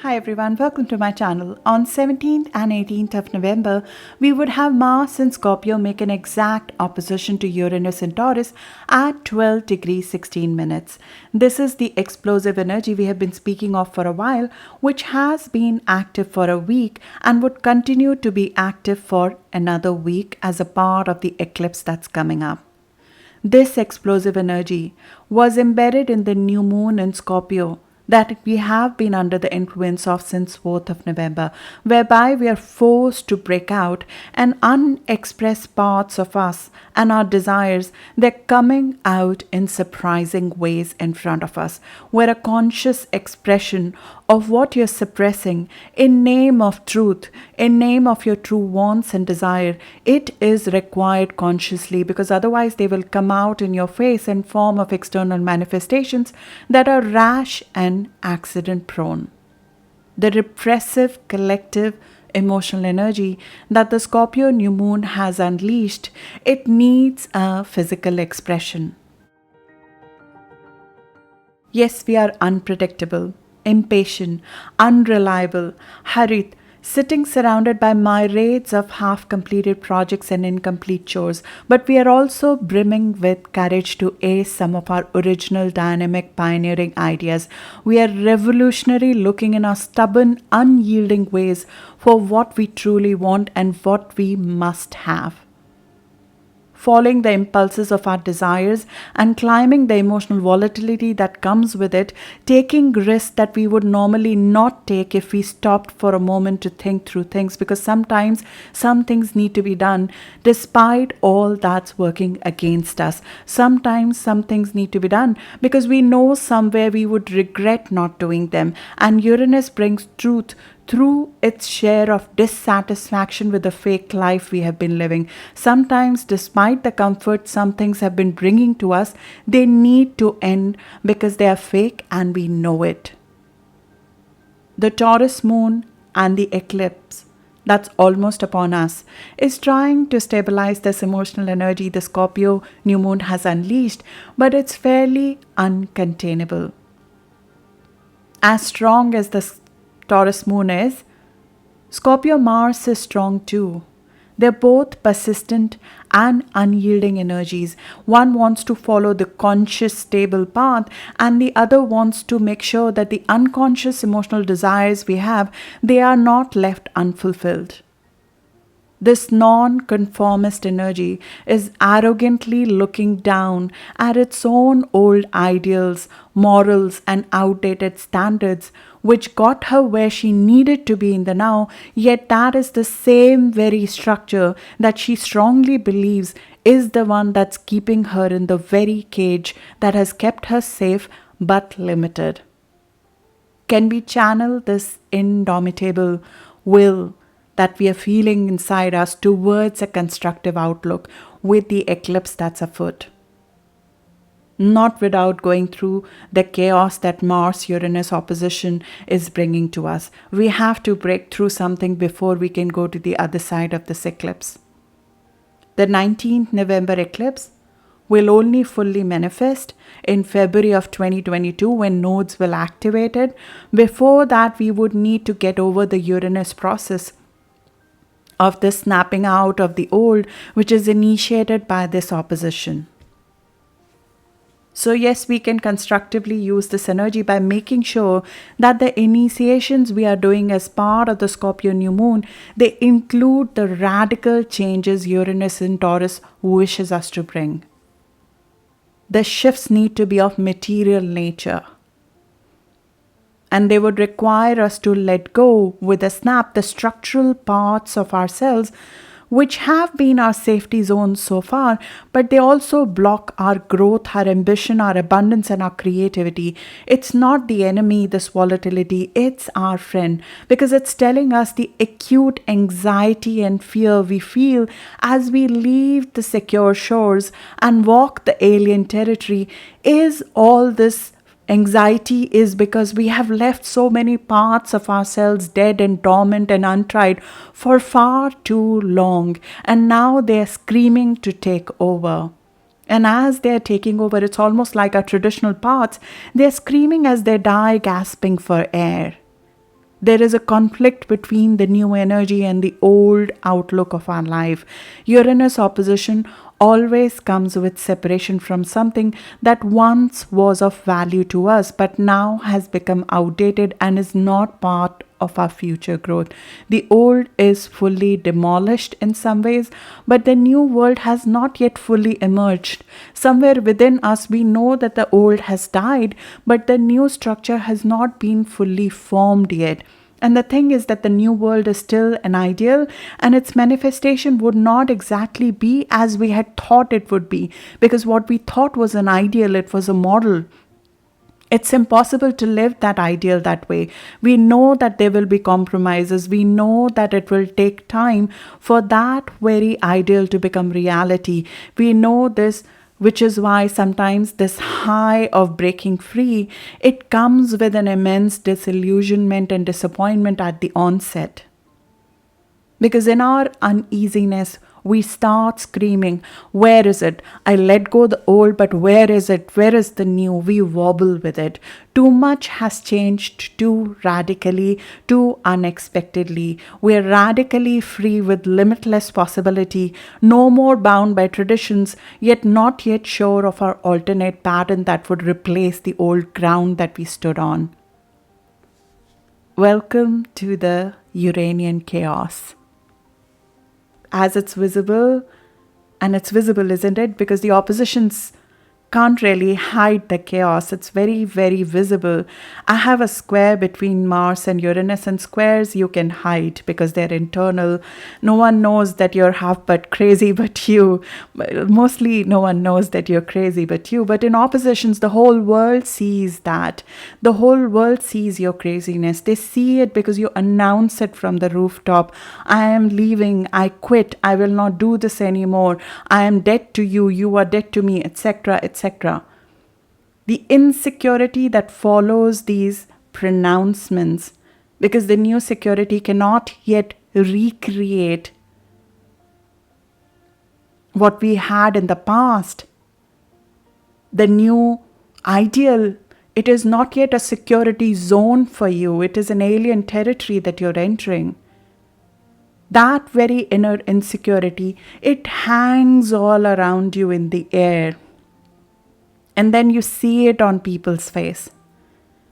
Hi everyone, welcome to my channel. On 17th and 18th of November, we would have Mars in Scorpio make an exact opposition to Uranus in Taurus at 12 degrees 16 minutes. This is the explosive energy we have been speaking of for a while, which has been active for a week and would continue to be active for another week as a part of the eclipse that's coming up. This explosive energy was embedded in the new moon in Scorpio that we have been under the influence of since 4th of November, whereby we are forced to break out and unexpressed parts of us and our desires, they're coming out in surprising ways in front of us, where a conscious expression of what you're suppressing in name of truth, in name of your true wants and desire, it is required consciously, because otherwise they will come out in your face in form of external manifestations that are rash and accident prone. The repressive collective emotional energy that the Scorpio new moon has unleashed, it needs a physical expression. Yes, we are unpredictable, impatient, unreliable, hurried, sitting surrounded by myriads of half-completed projects and incomplete chores, but we are also brimming with courage to ace some of our original dynamic pioneering ideas. We are revolutionary, looking in our stubborn, unyielding ways for what we truly want and what we must have. Following the impulses of our desires and climbing the emotional volatility that comes with it, taking risks that we would normally not take if we stopped for a moment to think through things, because sometimes some things need to be done despite all that's working against us. Sometimes some things need to be done because we know somewhere we would regret not doing them, and Uranus brings truth through its share of dissatisfaction with the fake life we have been living. Sometimes, despite the comfort some things have been bringing to us, they need to end because they are fake and we know it. The Taurus moon and the eclipse that's almost upon us is trying to stabilize this emotional energy the Scorpio new moon has unleashed, but it's fairly uncontainable. As strong as the Taurus moon is, Scorpio Mars is strong too. They're both persistent and unyielding energies. One wants to follow the conscious, stable path, and the other wants to make sure that the unconscious emotional desires we have, they are not left unfulfilled. This non-conformist energy is arrogantly looking down at its own old ideals, morals, and outdated standards, which got her where she needed to be in the now, yet that is the same very structure that she strongly believes is the one that's keeping her in the very cage that has kept her safe but limited. Can we channel this indomitable will that we are feeling inside us towards a constructive outlook with the eclipse that's afoot? Not without going through the chaos that Mars-Uranus opposition is bringing to us. We have to break through something before we can go to the other side of this eclipse. The 19th November eclipse will only fully manifest in February of 2022 when nodes will activate it. Before that, we would need to get over the Uranus process of the snapping out of the old, which is initiated by this opposition. So yes, we can constructively use this energy by making sure that the initiations we are doing as part of the Scorpio new moon, they include the radical changes Uranus in Taurus wishes us to bring. The shifts need to be of material nature, and they would require us to let go with a snap the structural parts of ourselves which have been our safety zones so far, but they also block our growth, our ambition, our abundance, and our creativity. It's not the enemy, this volatility, it's our friend, because it's telling us the acute anxiety and fear we feel as we leave the secure shores and walk the alien territory. Is all this anxiety is because we have left so many parts of ourselves dead and dormant and untried for far too long, and now they're screaming to take over. And as they're taking over, it's almost like our traditional parts. They're screaming as they die, gasping for air. There is a conflict between the new energy and the old outlook of our life. Uranus opposition always comes with separation from something that once was of value to us but now has become outdated and is not part of our future growth. The old is fully demolished in some ways, but the new world has not yet fully emerged. Somewhere within us, we know that the old has died, but the new structure has not been fully formed yet. And the thing is that the new world is still an ideal, and its manifestation would not exactly be as we had thought it would be, because what we thought was an ideal, it was a model. It's impossible to live that ideal that way. We know that there will be compromises. We know that it will take time for that very ideal to become reality. We know this, which is why sometimes this high of breaking free, it comes with an immense disillusionment and disappointment at the onset. Because in our uneasiness, we start screaming, where is it? I let go the old, but where is it? Where is the new? We wobble with it. Too much has changed too radically, too unexpectedly. We're radically free with limitless possibility, no more bound by traditions, yet not yet sure of our alternate pattern that would replace the old ground that we stood on. Welcome to the Uranian chaos. As it's visible, and it's visible, isn't it? Because the oppositions can't really hide the chaos. It's very, very visible. I have a square between Mars and Uranus, and squares you can hide because they're internal. No one knows that you're half but crazy but you. Mostly no one knows that you're crazy but you. But in oppositions, the whole world sees that. The whole world sees your craziness. They see it because you announce it from the rooftop. I am leaving. I quit. I will not do this anymore. I am dead to you. You are dead to me, etc., etc. The insecurity that follows these pronouncements, because the new security cannot yet recreate what we had in the past. The new ideal, it is not yet a security zone for you. It is an alien territory that you're entering. That very inner insecurity, it hangs all around you in the air. And then you see it on people's face,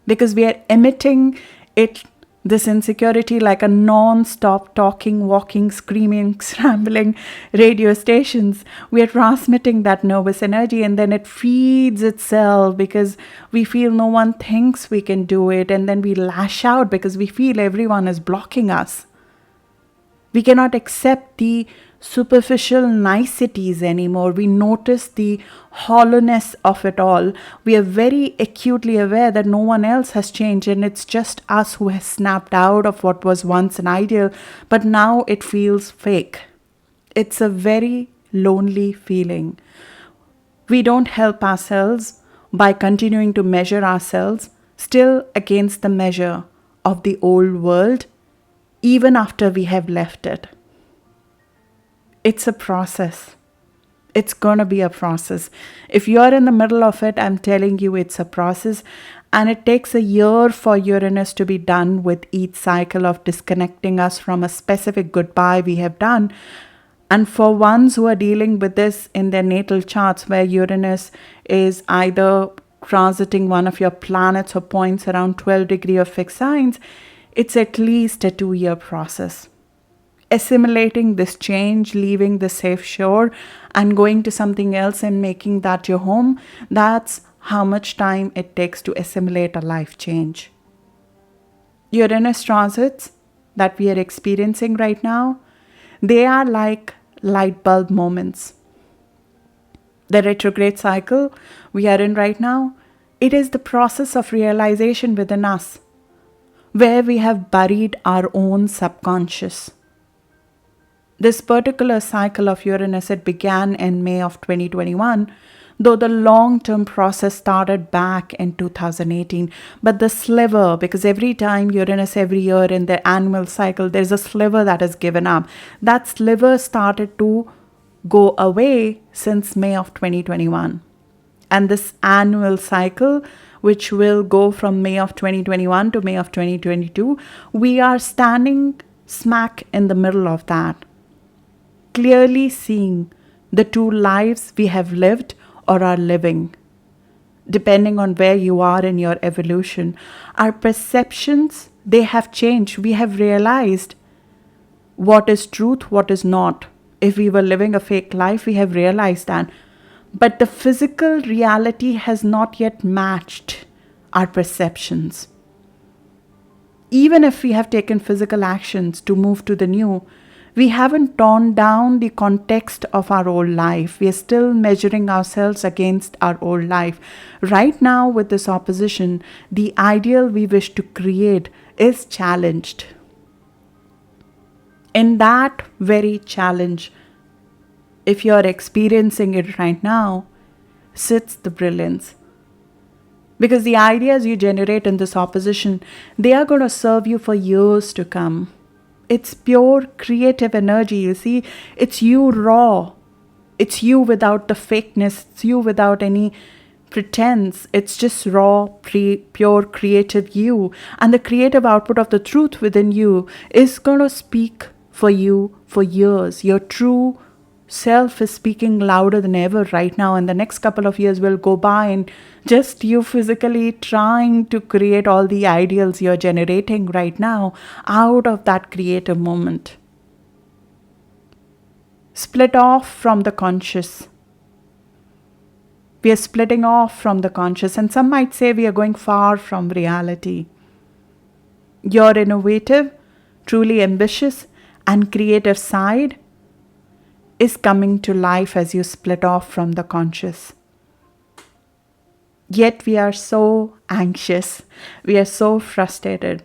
because we are emitting it, this insecurity, like a non-stop talking, walking, screaming, scrambling radio stations. We are transmitting that nervous energy, and then it feeds itself because we feel no one thinks we can do it. And then we lash out because we feel everyone is blocking us. We cannot accept the superficial niceties anymore. We notice the hollowness of it all. We are very acutely aware that no one else has changed, and it's just us who has snapped out of what was once an ideal, but now it feels fake. It's a very lonely feeling. We don't help ourselves by continuing to measure ourselves still against the measure of the old world, even after we have left it. It's a process. It's going to be a process. If you're in the middle of it, I'm telling you it's a process. And it takes a year for Uranus to be done with each cycle of disconnecting us from a specific goodbye we have done. And for ones who are dealing with this in their natal charts, where Uranus is either transiting one of your planets or points around 12 degrees of fixed signs, it's at least a 2-year process. Assimilating this change, leaving the safe shore and going to something else and making that your home, that's how much time it takes to assimilate a life change. Uranus transits that we are experiencing right now, they are like light bulb moments. The retrograde cycle we are in right now, it is the process of realization within us, where we have buried our own subconscious. This particular cycle of Uranus, it began in May of 2021, though the long-term process started back in 2018. But the sliver, because every time Uranus, every year in the annual cycle, there's a sliver that is given up. That sliver started to go away since May of 2021. And this annual cycle which will go from May of 2021 to May of 2022, we are standing smack in the middle of that, clearly seeing the two lives we have lived or are living. Depending on where you are in your evolution, our perceptions, they have changed. We have realized what is truth, what is not. If we were living a fake life, we have realized that. But the physical reality has not yet matched our perceptions. Even if we have taken physical actions to move to the new, we haven't torn down the context of our old life. We are still measuring ourselves against our old life. Right now, with this opposition, the ideal we wish to create is challenged. In that very challenge, if you're experiencing it right now, sits the brilliance. Because the ideas you generate in this opposition, they are going to serve you for years to come. It's pure creative energy, you see. It's you raw. It's you without the fakeness. It's you without any pretense. It's just raw, pure creative you. And the creative output of the truth within you is going to speak for you for years. Your true self is speaking louder than ever right now, and the next couple of years will go by and just you physically trying to create all the ideals you're generating right now out of that creative moment. Split off from the conscious. We are splitting off from the conscious, and some might say we are going far from reality. Your innovative, truly ambitious and creative side is coming to life as you split off from the conscious. Yet we are so anxious, we are so frustrated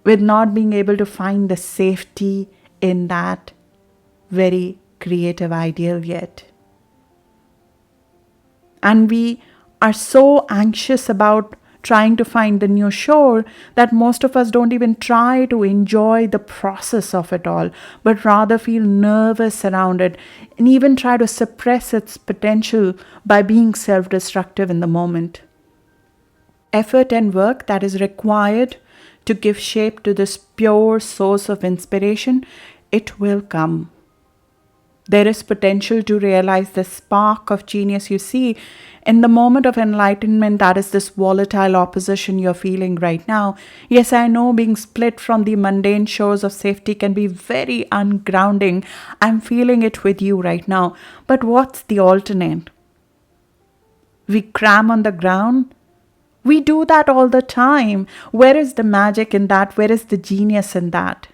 with not being able to find the safety in that very creative ideal yet. And we are so anxious about trying to find the new shore that most of us don't even try to enjoy the process of it all, but rather feel nervous around it and even try to suppress its potential by being self-destructive in the moment. Effort and work that is required to give shape to this pure source of inspiration, it will come. There is potential to realize the spark of genius you see in the moment of enlightenment, that is this volatile opposition you're feeling right now. Yes, I know being split from the mundane shores of safety can be very ungrounding. I'm feeling it with you right now. But what's the alternate? We cram on the ground. We do that all the time. Where is the magic in that? Where is the genius in that?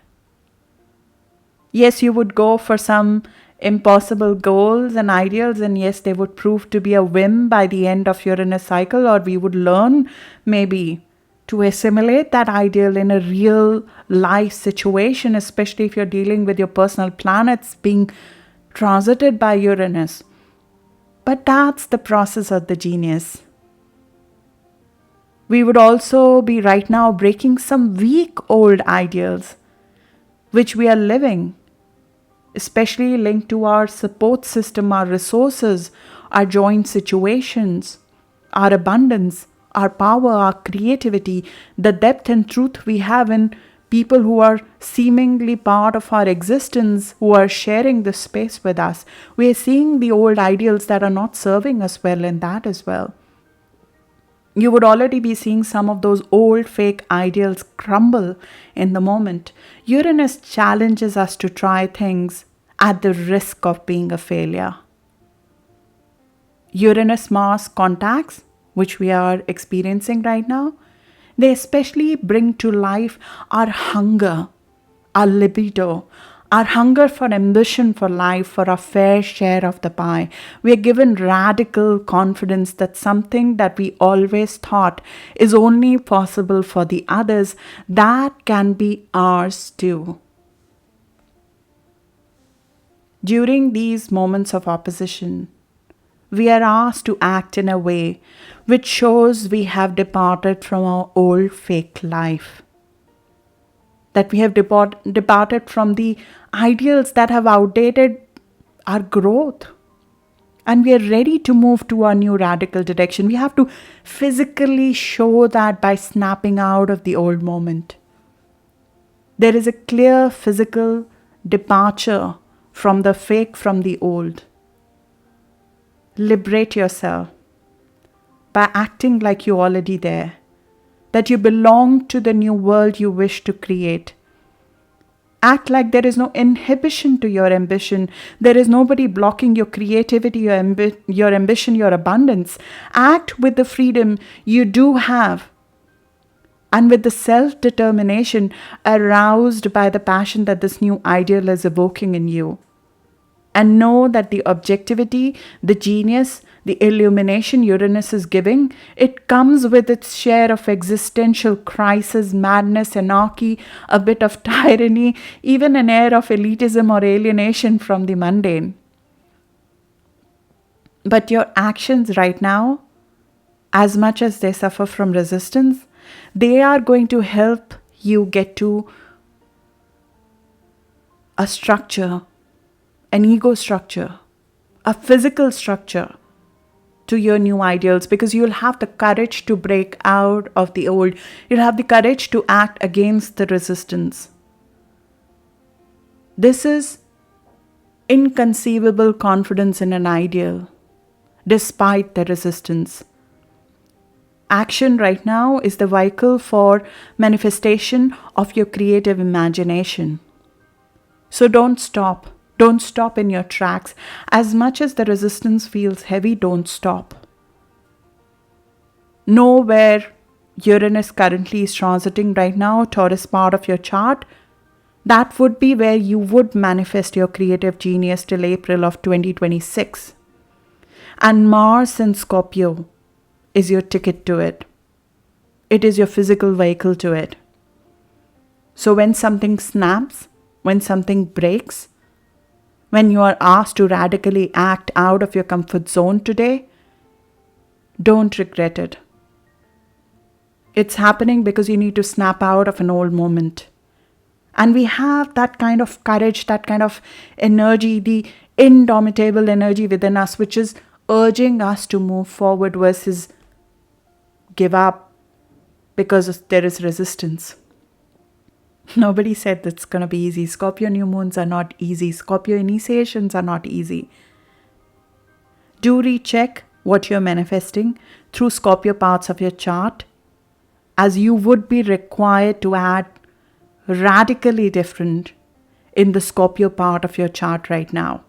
Yes, you would go for some impossible goals and ideals, and yes, they would prove to be a whim by the end of Uranus cycle, or we would learn maybe to assimilate that ideal in a real life situation, especially if you're dealing with your personal planets being transited by Uranus. But that's the process of the genius. We would also be right now breaking some weak old ideals which we are living, especially linked to our support system, our resources, our joint situations, our abundance, our power, our creativity, the depth and truth we have in people who are seemingly part of our existence, who are sharing this space with us. We are seeing the old ideals that are not serving us well in that as well. You would already be seeing some of those old fake ideals crumble in the moment. Uranus challenges us to try things at the risk of being a failure. Uranus-Mars contacts, which we are experiencing right now, they especially bring to life our hunger, our libido, our hunger for ambition for life, for our fair share of the pie. We are given radical confidence that something that we always thought is only possible for the others, that can be ours too. During these moments of opposition, we are asked to act in a way which shows we have departed from our old fake life. That we have departed from the ideals that have outdated our growth, and we are ready to move to our new radical direction. We have to physically show that by snapping out of the old moment. There is a clear physical departure from the fake, from the old. Liberate yourself by acting like you're already there, that you belong to the new world you wish to create. Act like there is no inhibition to your ambition. There is nobody blocking your creativity, your ambition, your abundance. Act with the freedom you do have and with the self-determination aroused by the passion that this new ideal is evoking in you. And know that the objectivity, the genius, the illumination Uranus is giving, it comes with its share of existential crisis, madness, anarchy, a bit of tyranny, even an air of elitism or alienation from the mundane. But your actions right now, as much as they suffer from resistance, they are going to help you get to a structure, an ego structure, a physical structure to your new ideals, because you'll have the courage to break out of the old. You'll have the courage to act against the resistance. This is inconceivable confidence in an ideal, despite the resistance. Action right now is the vehicle for manifestation of your creative imagination. So don't stop. Don't stop in your tracks. As much as the resistance feels heavy, don't stop. Know where Uranus currently is transiting right now, Taurus part of your chart. That would be where you would manifest your creative genius till April of 2026. And Mars in Scorpio is your ticket to it. It is your physical vehicle to it. So when something snaps, when something breaks, when you are asked to radically act out of your comfort zone today, don't regret it. It's happening because you need to snap out of an old moment. And we have that kind of courage, that kind of energy, the indomitable energy within us, which is urging us to move forward versus give up because there is resistance. Nobody said that's going to be easy. Scorpio new moons are not easy. Scorpio initiations are not easy. Do recheck what you're manifesting through Scorpio parts of your chart, as you would be required to add radically different in the Scorpio part of your chart right now.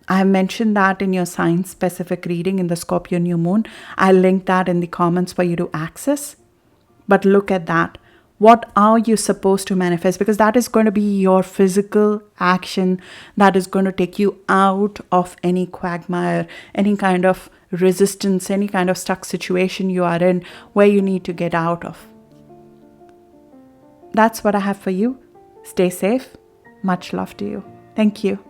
I have mentioned that in your sign-specific reading in the Scorpio new moon. I'll link that in the comments for you to access. But look at that. What are you supposed to manifest? Because that is going to be your physical action that is going to take you out of any quagmire, any kind of resistance, any kind of stuck situation you are in where you need to get out of. That's what I have for you. Stay safe. Much love to you. Thank you.